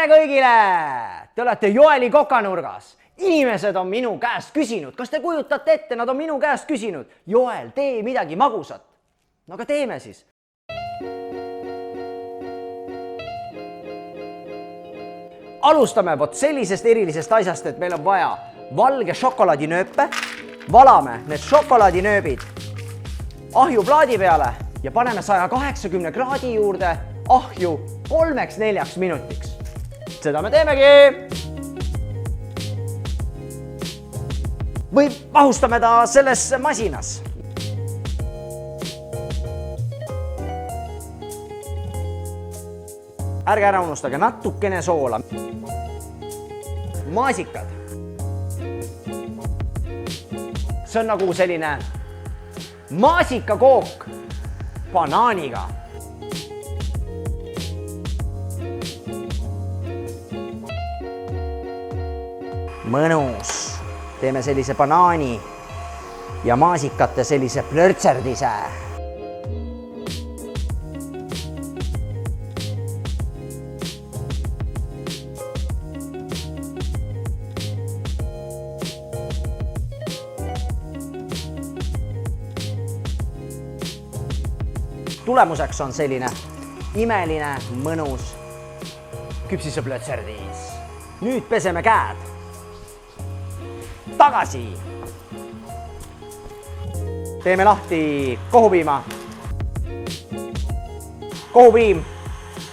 tere kõigile! Te olete Joeli kokanurgas. Inimesed on minu käest küsinud, kas te kujutate ette, nad on minu käest küsinud. Joel, tee midagi magusat. No aga teeme siis. Alustame vot sellisest erilisest asjast, et meil on vaja valge šokolaadinööpe. Valame need šokolaadinööbid ahjuplaadi peale ja paneme 180 kraadi juurde ahju 3-4 minutiks. Seda me teemegi. Või mahustame ta selles masinas. Ärge ära unustage natukene soola. Maasikad. See on nagu selline maasikakook banaaniga. Mõnus. Teeme sellise banaani ja maasikate sellise plörtserdise. Tulemuseks on selline imeline, mõnus küpsise plötserdis. Nüüd peseme käed. Tagasi. Teeme lahti kohupiima. Kohupiim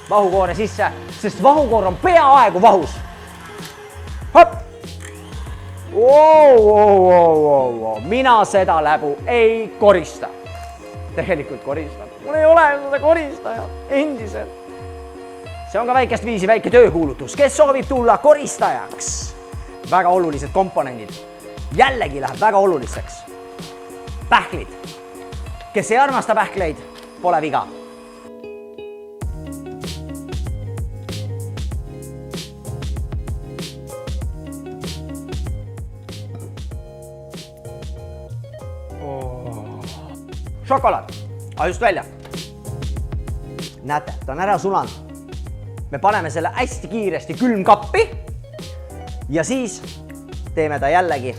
vahukoore sisse, sest vahukoor on peaaegu vahus. Hopp! Mina seda läbu ei korista. Tegelikult koristab. Mul ei ole seda koristajat endiselt. See on ka väikest viisi väike töökuulutus. Kes soovib tulla koristajaks? Väga olulised komponendid. Jällegi läheb väga oluliseks. Pähklid. Kes ei armasta pähkleid, pole viga. Šokolaad. Ahjust välja. Näete, ta on ära sulanud. Me paneme selle hästi kiiresti külmkappi ja siis teeme ta jällegi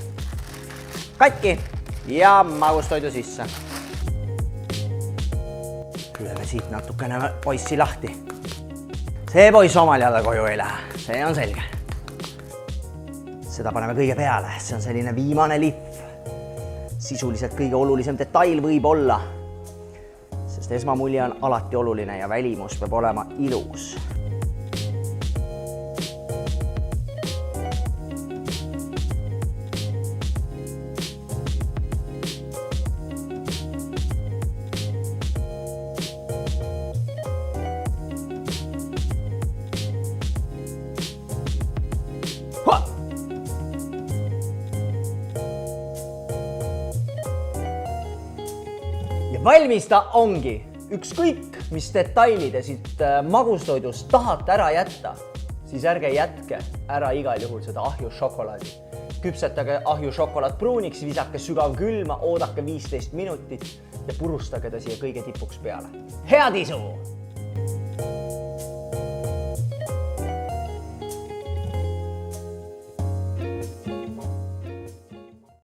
katki ja magustoidu sisse. Lööme siit natukene poissi lahti. See poiss omal jälle koju ei lähe, see on selge. Seda paneme kõige peale, see on selline viimane lihv. Sisuliselt kõige olulisem detail võib olla, sest esmamulje on alati oluline ja välimus peab olema ilus. Ja valmis ta ongi. Ükskõik, mis detailide siit magustoidust tahate ära jätta, siis ärge jätke ära igal juhul seda ahjušokolaadi. Küpsetage ahjušokolaad pruuniks, visake sügav külma, oodake 15 minutit ja purustage ta siia kõige tipuks peale. Head isu!